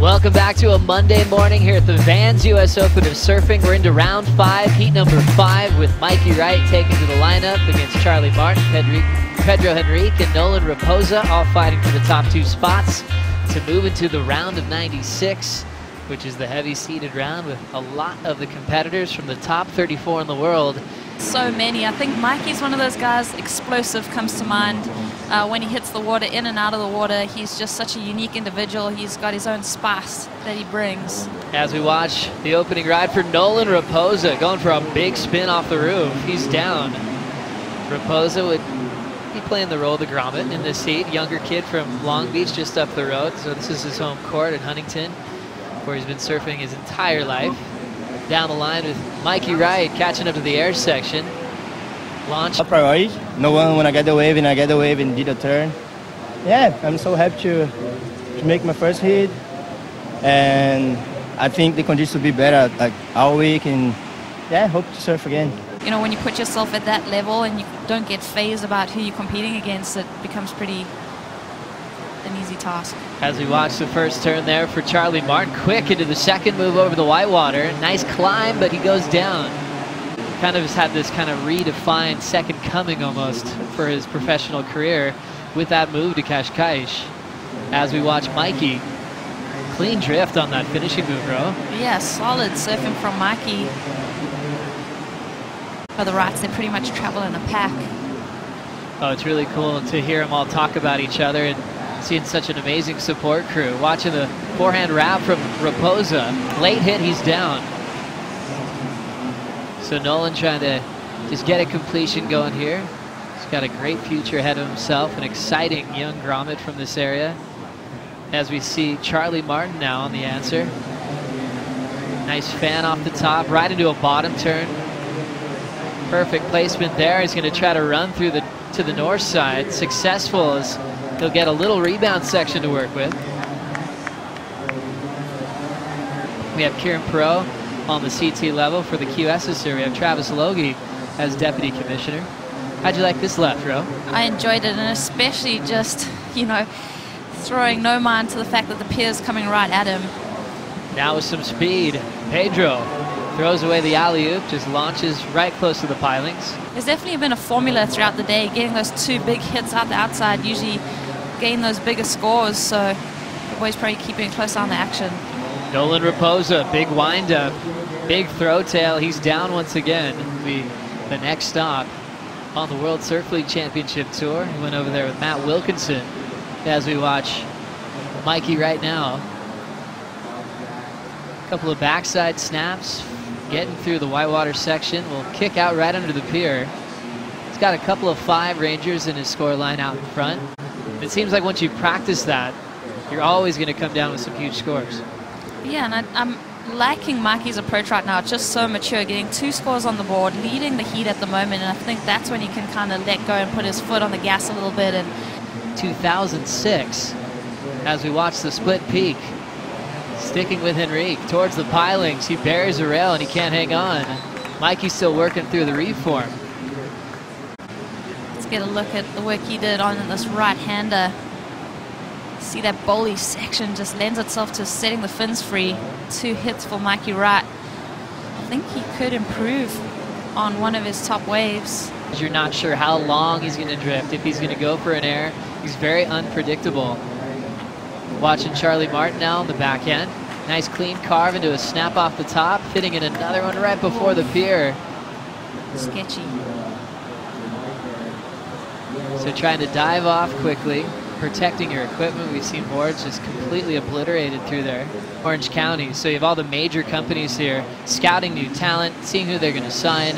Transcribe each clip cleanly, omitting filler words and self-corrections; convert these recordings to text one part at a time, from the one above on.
Welcome back to a Monday morning here at the Vans US Open of Surfing. We're into round 5, heat number 5, with Mikey Wright taking to the lineup against Charly Martin, Pedro Henrique, and Nolan Rapoza, all fighting for the top 2 spots to move into the round of 96, which is the heavy seeded round with a lot of the competitors from the top 34 in the world. So many. I think Mikey's one of those guys. Explosive comes to mind when he hits the water, in and out of the water. He's just such a unique individual. He's got his own spice that he brings. As we watch the opening ride for Nolan Rapoza, going for a big spin off the roof. He's down. Rapoza would be playing the role of the grommet in this heat. Younger kid from Long Beach, just up the road. So this is his home court at Huntington, where he's been surfing his entire life. Down the line with Mikey Wright catching up to the air section. Launch. Top priority. No one when I get the wave and did a turn. Yeah, I'm so happy to make my first hit, and I think the conditions will be better like all week, and yeah, hope to surf again. You know, when you put yourself at that level and you don't get phased about who you're competing against, it becomes pretty an easy task. As we watch the first turn there for Charly Martin, quick into the second move over the whitewater. Nice climb, but he goes down. Kind of has had this kind of redefined second coming almost for his professional career with that move to Cascais. As we watch Mikey, clean drift on that finishing move, bro. Yeah, solid surfing from Mikey. For the Wrights, they pretty much travel in a pack. Oh, it's really cool to hear them all talk about each other and seeing such an amazing support crew. Watching the forehand wrap from Rapoza. Late hit, he's down. So Nolan trying to just get a completion going here. He's got a great future ahead of himself, an exciting young grommet from this area. As we see Charly Martin now on the answer. Nice fan off the top, right into a bottom turn. Perfect placement there. He's going to try to run through to the north side. Successful as he'll get a little rebound section to work with. We have Kieran Pro on the CT level for the QSs here. We have Travis Logie as Deputy Commissioner. How'd you like this left, Ro? I enjoyed it, and especially just, you know, throwing no mind to the fact that the pier's coming right at him. Now with some speed, Pedro throws away the alley-oop, just launches right close to the pilings. There's definitely been a formula throughout the day. Getting those 2 big hits out the outside usually gain those bigger scores, so the boys probably keeping a close eye on the action. Nolan Rapoza, big wind-up, big throw tail. He's down once again. The next stop on the World Surf League Championship Tour. He went over there with Matt Wilkinson as we watch Mikey right now. A couple of backside snaps, getting through the whitewater section. Will kick out right under the pier. He's got a couple of 5 Rangers in his score line out in front. It seems like once you practice that, you're always going to come down with some huge scores. Yeah, and I'm liking Mikey's approach right now. It's just so mature, getting 2 scores on the board, leading the heat at the moment, and I think that's when he can kind of let go and put his foot on the gas a little bit. And 2006, as we watch the split peak, sticking with Henrique towards the pilings. He buries a rail and he can't hang on. Mikey's still working through the reform. Let's get a look at the work he did on this right-hander. See that bowly section just lends itself to setting the fins free. 2 hits for Mikey Wright. I think he could improve on one of his top waves. You're not sure how long he's going to drift, if he's going to go for an air. He's very unpredictable. Watching Charly Martin now on the backhand. Nice clean carve into a snap off the top, fitting in another one right before the pier. Sketchy. So trying to dive off quickly, protecting your equipment. We've seen boards just completely obliterated through there. Orange County, so you have all the major companies here scouting new talent, seeing who they're going to sign.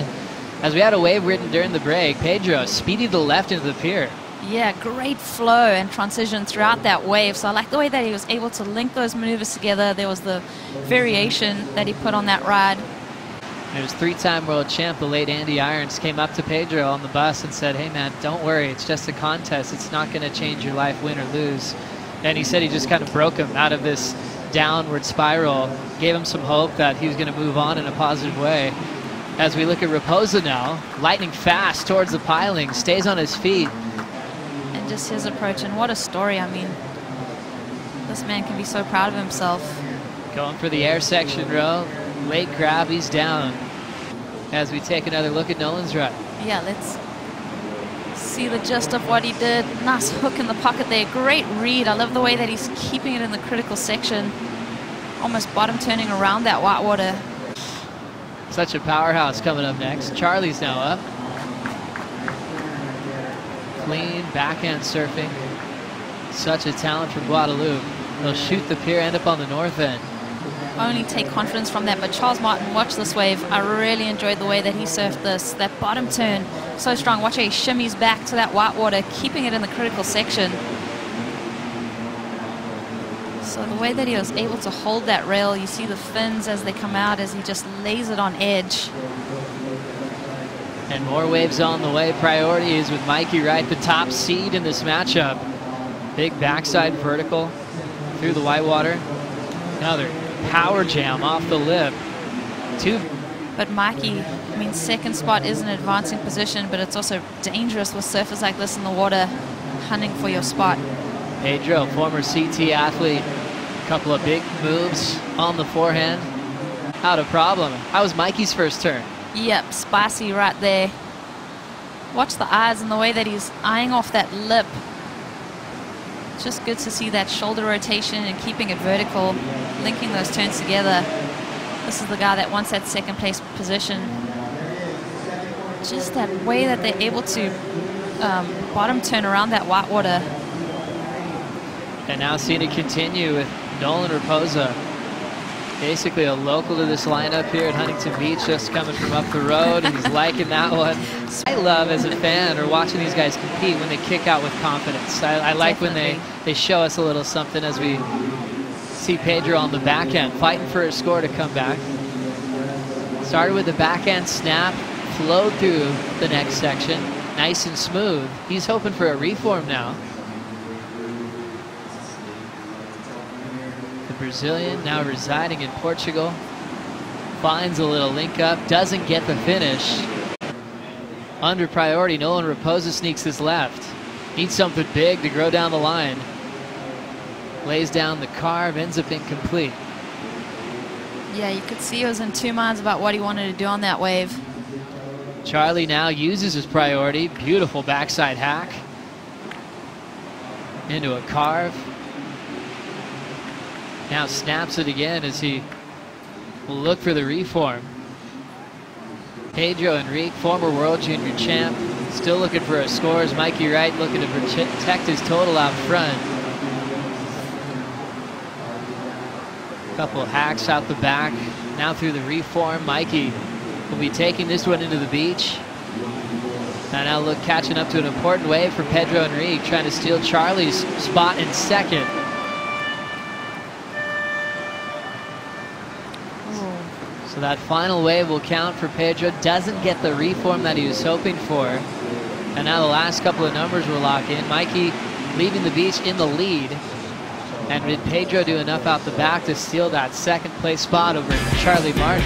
As we had a wave written during the break, Pedro speedy to the left into the pier. Yeah, great flow and transition throughout that wave. So I like the way that he was able to link those maneuvers together. There was the variation that he put on that ride. It was 3-time world champ, the late Andy Irons, came up to Pedro on the bus and said, "Hey man, don't worry, it's just a contest. It's not going to change your life, win or lose." And he said he just kind of broke him out of this downward spiral, gave him some hope that he was going to move on in a positive way. As we look at Rapoza now, lightning fast towards the piling, stays on his feet. And just his approach, and what a story. I mean, This man can be so proud of himself. Going for the air section row. Late grab, he's down. As we take another look at Nolan's run. Yeah, let's see the gist of what he did. Nice hook in the pocket there. Great read. I love the way that he's keeping it in the critical section. Almost bottom turning around that whitewater. Such a powerhouse coming up next. Charly's now up. Clean backhand surfing. Such a talent from Guadalupe. He'll shoot the pier, end up on the north end. Only take confidence from that. But Charles Martin, watch this wave. I really enjoyed the way that he surfed this. That bottom turn, so strong. Watch how he shimmies back to that whitewater, keeping it in the critical section. So the way that he was able to hold that rail, you see the fins as they come out as he just lays it on edge. And more waves on the way. Priority is with Mikey Wright, the top seed in this matchup. Big backside vertical through the whitewater. Another power jam off the lip. But Mikey, I mean, second spot is an advancing position, but it's also dangerous with surfers like this in the water, hunting for your spot. Pedro, former CT athlete. A couple of big moves on the forehand. Not a problem. How was Mikey's first turn? Yep, spicy right there. Watch the eyes and the way that he's eyeing off that lip. Just good to see that shoulder rotation and keeping it vertical, linking those turns together. This is the guy that wants that second place position. Just that way that they're able to bottom turn around that whitewater. And now seeing it continue with Nolan Rapoza. Basically a local to this lineup here at Huntington Beach, just coming from up the road, and he's liking that one. I love as a fan or watching these guys compete when they kick out with confidence. I like when they show us a little something as we see Pedro on the backhand fighting for a score to come back. Started with the backhand snap, flowed through the next section, nice and smooth. He's hoping for a reform now. Brazilian, now residing in Portugal, finds a little link up, doesn't get the finish. Under priority, Nolan Rapoza sneaks his left. Needs something big to grow down the line. Lays down the carve, ends up incomplete. Yeah, you could see he was in two minds about what he wanted to do on that wave. Charly now uses his priority. Beautiful backside hack. Into a carve. Now snaps it again as he will look for the reform. Pedro Henrique, former world junior champ, still looking for a score as Mikey Wright looking to protect his total out front. Couple of hacks out the back. Now through the reform, Mikey will be taking this one into the beach. And now look, catching up to an important wave for Pedro Henrique, trying to steal Charly's spot in second. So that final wave will count for Pedro. Doesn't get the reform that he was hoping for. And now the last couple of numbers will lock in. Mikey leaving the beach in the lead. And did Pedro do enough out the back to steal that second place spot over Charly Martin?